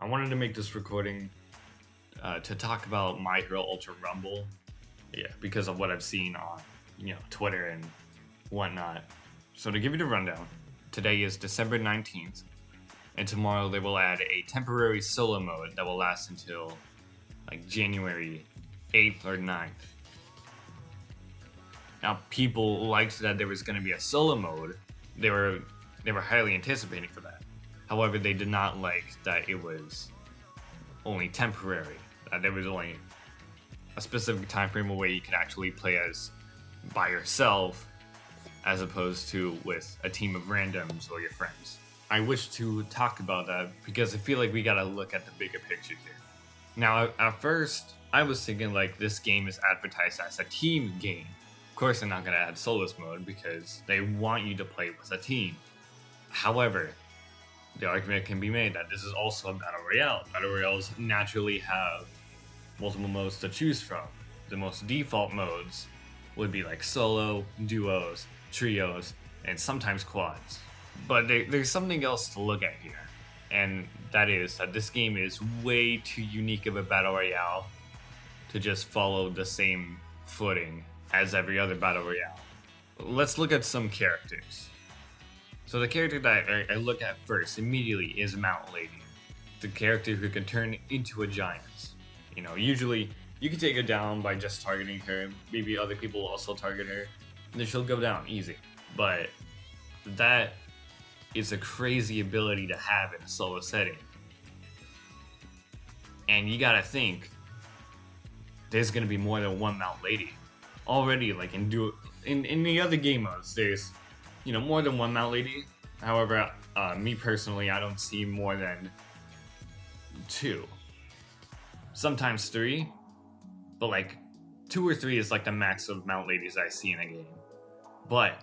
I wanted to make this recording to talk about My Hero Ultra Rumble, because of what I've seen on, Twitter and whatnot. So to give you the rundown, today is December 19th, and tomorrow they will add a temporary solo mode that will last until like January 8th or 9th. Now, people liked that there was going to be a solo mode. They were highly anticipating for that. However, they did not like that it was only temporary. That there was only a specific time frame where you could actually play as by yourself, as opposed to with a team of randoms or your friends. I wish to talk about that because I feel like we gotta look at the bigger picture here. Now, at first, I was thinking like this game is advertised as a team game. Of course, they're not gonna add solos mode because they want you to play with a team. However, the argument can be made that this is also a battle royale. Battle royales naturally have multiple modes to choose from. The most default modes would be like solo, duos, trios, and sometimes quads. But there's something else to look at here, and that is that this game is way too unique of a battle royale to just follow the same footing as every other battle royale. Let's look at some characters. So the character that I look at first immediately is Mount Lady, the character who can turn into a giant. Usually you can take her down by just targeting her. Maybe other people will also target her, and then she'll go down easy. But that is a crazy ability to have in a solo setting. And you gotta think, there's gonna be more than one Mount Lady. Already, like in the other game modes, there's more than one Mount Lady. However, me personally, I don't see more than 2. Sometimes 3, but like 2 or 3 is like the max of Mount Ladies I see in a game. But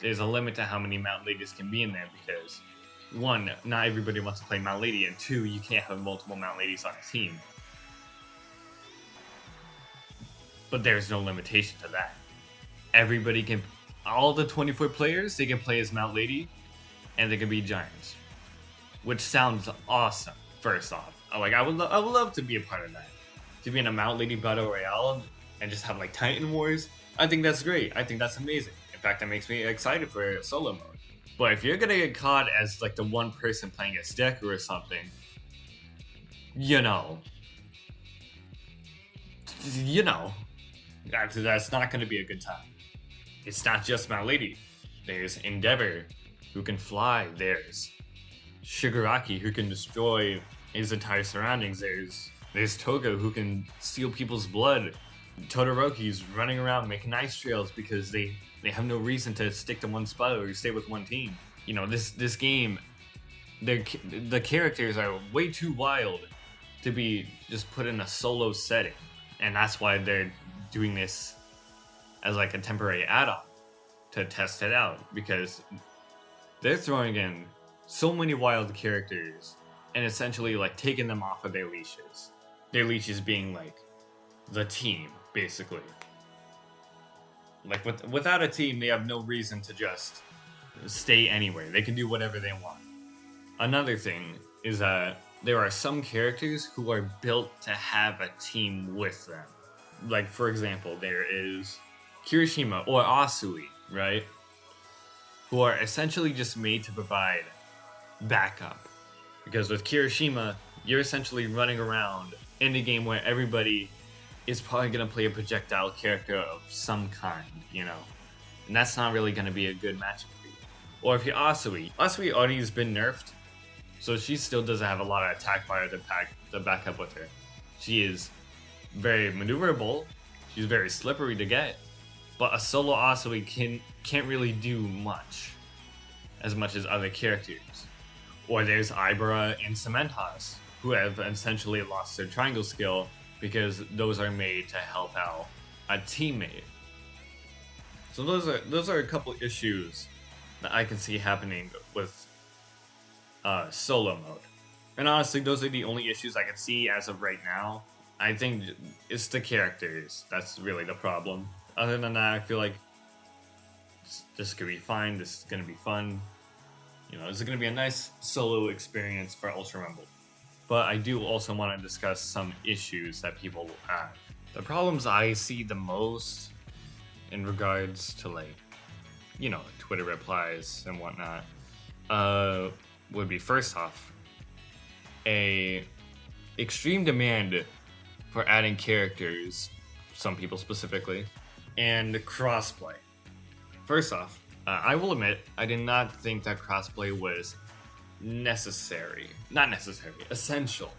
there's a limit to how many Mount Ladies can be in there because 1, not everybody wants to play Mount Lady, and 2, you can't have multiple Mount Ladies on a team. But there's no limitation to that. Everybody can, all the 24 players, they can play as Mount Lady, and they can be giants, which sounds awesome. First off, I would love to be a part of that, to be in a Mount Lady battle royale and just have like Titan Wars. I think that's great. I think that's amazing. In fact, that makes me excited for solo mode. But if you're gonna get caught as like the one person playing as Deku or something, that's not going to be a good time. It's not just Mount Lady. There's Endeavor, who can fly. There's Shigaraki, who can destroy his entire surroundings. There's Toga, who can steal people's blood. Todoroki's running around making ice trails because they have no reason to stick to one spot or stay with one team. This game, the characters are way too wild to be just put in a solo setting. And that's why they're doing this as like a temporary add-on to test it out, because they're throwing in so many wild characters and essentially like taking them off of their leashes. Their leashes being like the team, basically. Like without a team, they have no reason to just stay anywhere. They can do whatever they want. Another thing is that there are some characters who are built to have a team with them. Like, for example, there is Kirishima or Asui, right? Who are essentially just made to provide backup. Because with Kirishima, you're essentially running around in a game where everybody is probably going to play a projectile character of some kind, And that's not really going to be a good matchup for you. Or if you're Asui already has been nerfed, so she still doesn't have a lot of attack fire to back up with her. She is very maneuverable. She's very slippery to get. But a solo Asui can't really do much as other characters. Or there's Ibara and Cementos, who have essentially lost their triangle skill because those are made to help out a teammate. So those are a couple issues that I can see happening with solo mode. And honestly, those are the only issues I can see as of right now. I think it's the characters that's really the problem. Other than that, I feel like this could be fine. This is gonna be fun. It's going to be a nice solo experience for Ultra Rumble. But I do also want to discuss some issues that people will have. The problems I see the most in regards to Twitter replies and whatnot, would be first off, a extreme demand for adding characters, some people specifically, and crossplay. First off, I will admit, I did not think that crossplay was essential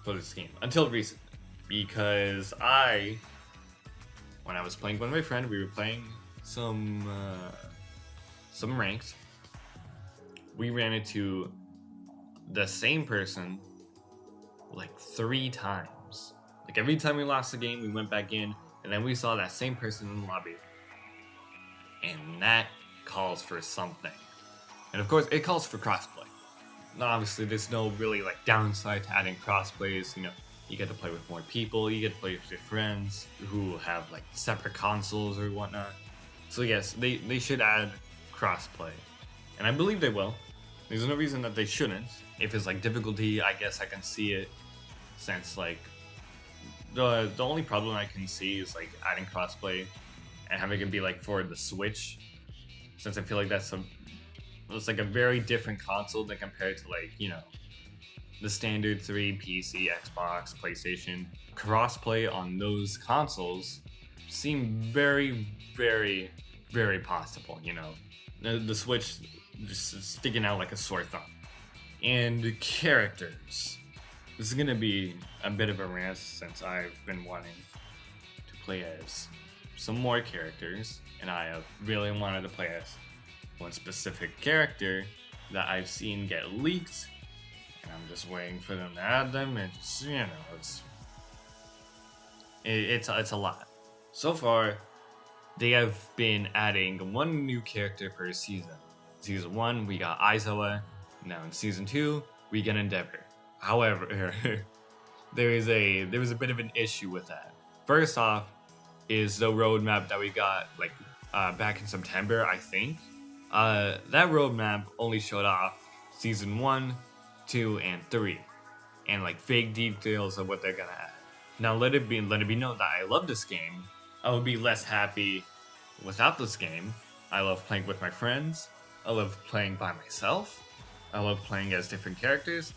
for this game until recently. Because when I was playing with my friend, we were playing some ranked. We ran into the same person like 3 times. Like every time we lost the game, we went back in, and then we saw that same person in the lobby. And that calls for something. And of course, it calls for crossplay. Now, obviously, there's no really downside to adding crossplays. You get to play with more people. You get to play with your friends who have separate consoles or whatnot. So yes, they should add crossplay, and I believe they will. There's no reason that they shouldn't. If it's difficulty, I guess I can see it. Since the only problem I can see is adding crossplay and having it be for the Switch, since I feel it's a very different console than compared to the standard 3 PC, Xbox, PlayStation. Crossplay on those consoles seem very, very, very possible. The Switch just sticking out like a sore thumb. And characters. This is gonna be a bit of a rant since I've been wanting to play as some more characters, and I have really wanted to play as one specific character that I've seen get leaked, and I'm just waiting for them to add them, and just, it's a lot. So far, they have been adding 1 new character per season. Season 1, we got Aizawa. Now in Season 2, we get Endeavor. However, there was a bit of an issue with that. First off, is the roadmap that we got back in September, I think. That roadmap only showed off Season 1, 2, and 3, and vague details of what they're gonna add. Now let it be known that I love this game. I would be less happy without this game. I love playing with my friends. I love playing by myself. I love playing as different characters.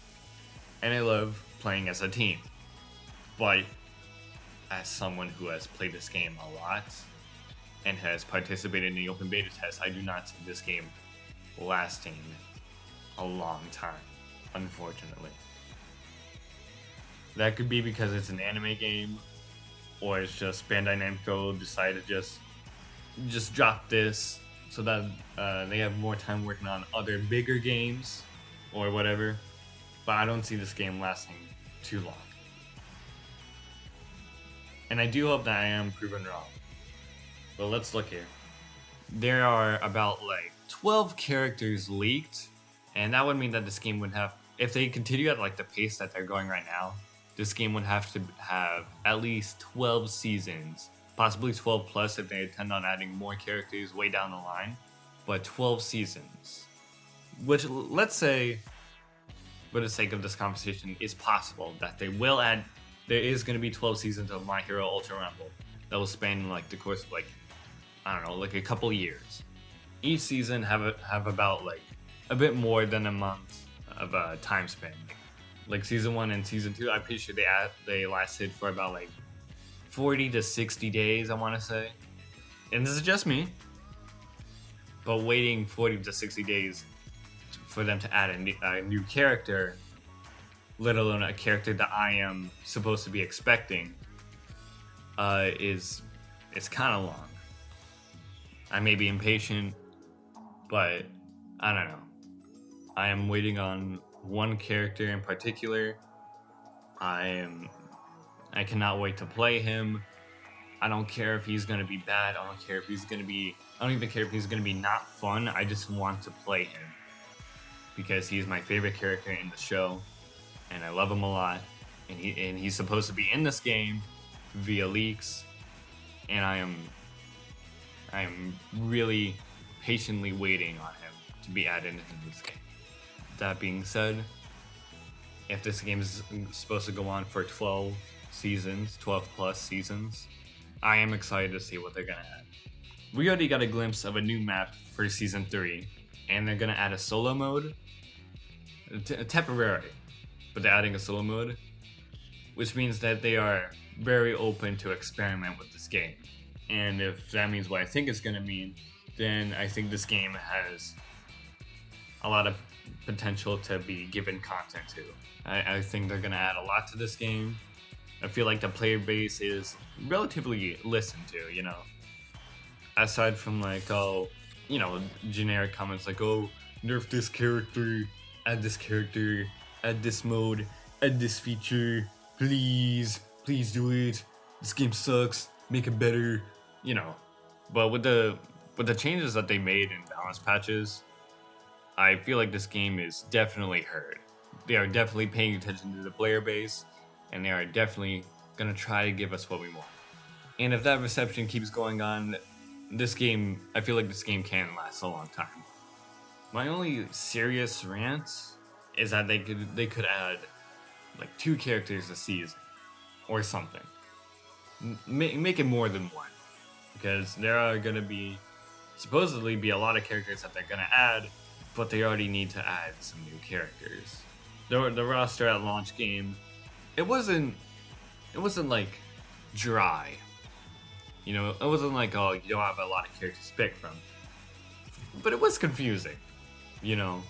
And I love playing as a team. But as someone who has played this game a lot and has participated in the open beta test, I do not see this game lasting a long time, unfortunately. That could be because it's an anime game, or it's just Bandai Namco decided to just drop this so that they have more time working on other bigger games or whatever. But I don't see this game lasting too long. And I do hope that I am proven wrong. But let's look here. There are about 12 characters leaked, and that would mean that this game would have, if they continue at the pace that they're going right now, this game would have to have at least 12 seasons, possibly 12 plus if they intend on adding more characters way down the line, but 12 seasons. Which, let's say, for the sake of this conversation, is possible that they will add. There is going to be 12 seasons of My Hero Ultra Rumble that will span the course of a couple years. Each season have about a bit more than a month of time span. Season 1 and Season 2, I'm pretty sure they lasted for about 40 to 60 days, I want to say. And this is just me. But waiting 40 to 60 days for them to add a new character, let alone a character that I am supposed to be expecting, it's kind of long. I may be impatient, but I don't know. I am waiting on one character in particular. I cannot wait to play him. I don't care if he's gonna be bad. I don't even care if he's gonna be not fun. I just want to play him because he's my favorite character in the show, and I love him a lot. And he's supposed to be in this game via leaks, and I am really patiently waiting on him to be added into this game. That being said, if this game is supposed to go on for 12 seasons, 12 plus seasons, I am excited to see what they're gonna add. We already got a glimpse of a new map for Season 3, and they're gonna add a solo mode, temporary, but they're adding a solo mode, which means that they are very open to experiment with this game. And if that means what I think it's gonna mean, then I think this game has a lot of potential to be given content to. I think they're gonna add a lot to this game. I feel like the player base is relatively listened to, you know. Aside from like, oh, you know, generic comments like, oh, nerf this character, add this mode, add this feature, please do it. This game sucks, make it better, you know. But with the changes that they made in balance patches, I feel like this game is definitely heard. They are definitely paying attention to the player base, and they are definitely gonna try to give us what we want. And if that reception keeps going on, this game, I feel like this game can last a long time. My only serious rant is that they could add like 2 characters a season or something. Make it more than one, because there are gonna supposedly be a lot of characters that they're gonna add, but they already need to add some new characters. The roster at launch game, it wasn't like dry. You know, it wasn't like, oh, you don't have a lot of characters to pick from. But it was confusing. You know,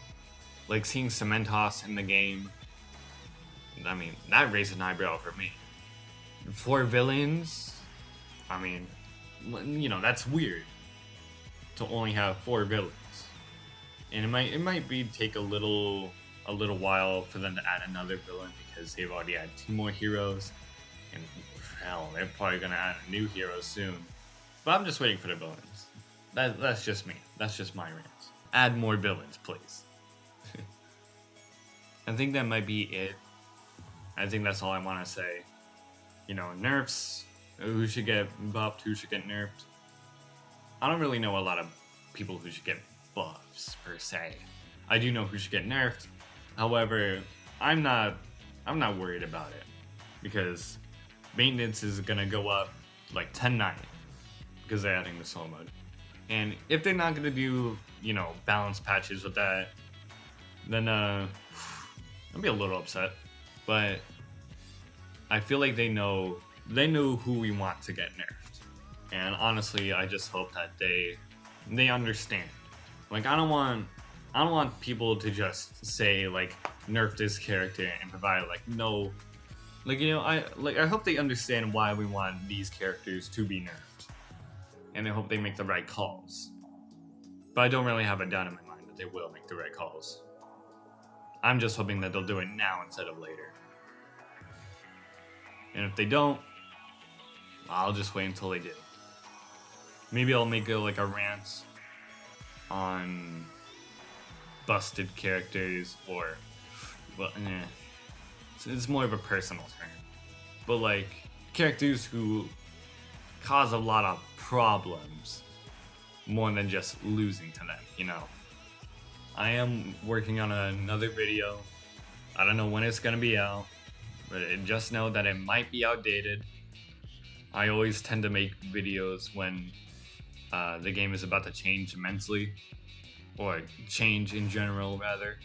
like seeing Cementos in the game. I mean, that raised an eyebrow for me. 4 villains? I mean, you know, that's weird. To only have 4 villains. And it might take a little while for them to add another villain, because they've already had 2 more heroes, and hell, they're probably gonna add a new hero soon. But I'm just waiting for the villains. That's just me. That's just my rant. Add more villains, please. I think that might be it. I think that's all I want to say. You know, nerfs. Who should get buffed? Who should get nerfed? I don't really know a lot of people who should get buffs per se. I do know who should get nerfed. However, I'm not worried about it, because maintenance is gonna go up like 10-9 because they're adding the solo mode. And if they're not gonna do, you know, balance patches with that, then I'll be a little upset. But I feel like they know who we want to get nerfed. And honestly, I just hope that they understand. Like, I don't want people to just say like nerf this character and provide like no, like, you know, I hope they understand why we want these characters to be nerfed, and I hope they make the right calls. But I don't really have a doubt in my mind that they will make the right calls. I'm just hoping that they'll do it now instead of later. And if they don't, I'll just wait until they do. Maybe I'll make like a rant on busted characters, or, well, it's more of a personal term. But like, characters who cause a lot of problems more than just losing to them, you know. I am working on another video. I don't know when it's gonna be out, but just know that it might be outdated. I always tend to make videos when the game is about to change immensely, or change in general rather.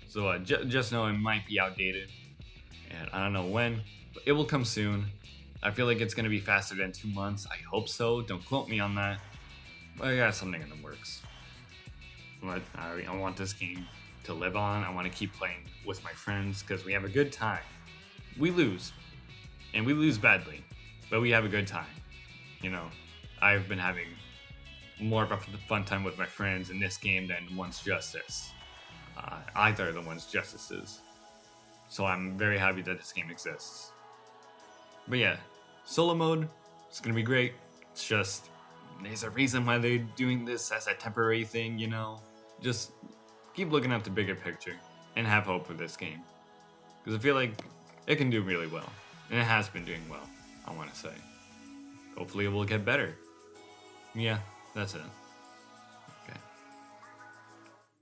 So just know it might be outdated, and I don't know when, but it will come soon. I feel like it's gonna be faster than 2 months. I hope so. Don't quote me on that. But I got something in the works. But I want this game to live on. I want to keep playing with my friends because we have a good time. We lose, and we lose badly, but we have a good time. You know, I've been having more of a fun time with my friends in this game than Once Justice. Either of the Once Justices. So I'm very happy that this game exists. But yeah, solo mode, it's gonna be great. It's just, there's a reason why they're doing this as a temporary thing, you know? Just keep looking at the bigger picture and have hope for this game. Because I feel like it can do really well. And it has been doing well, I want to say. Hopefully it will get better. Yeah, that's it.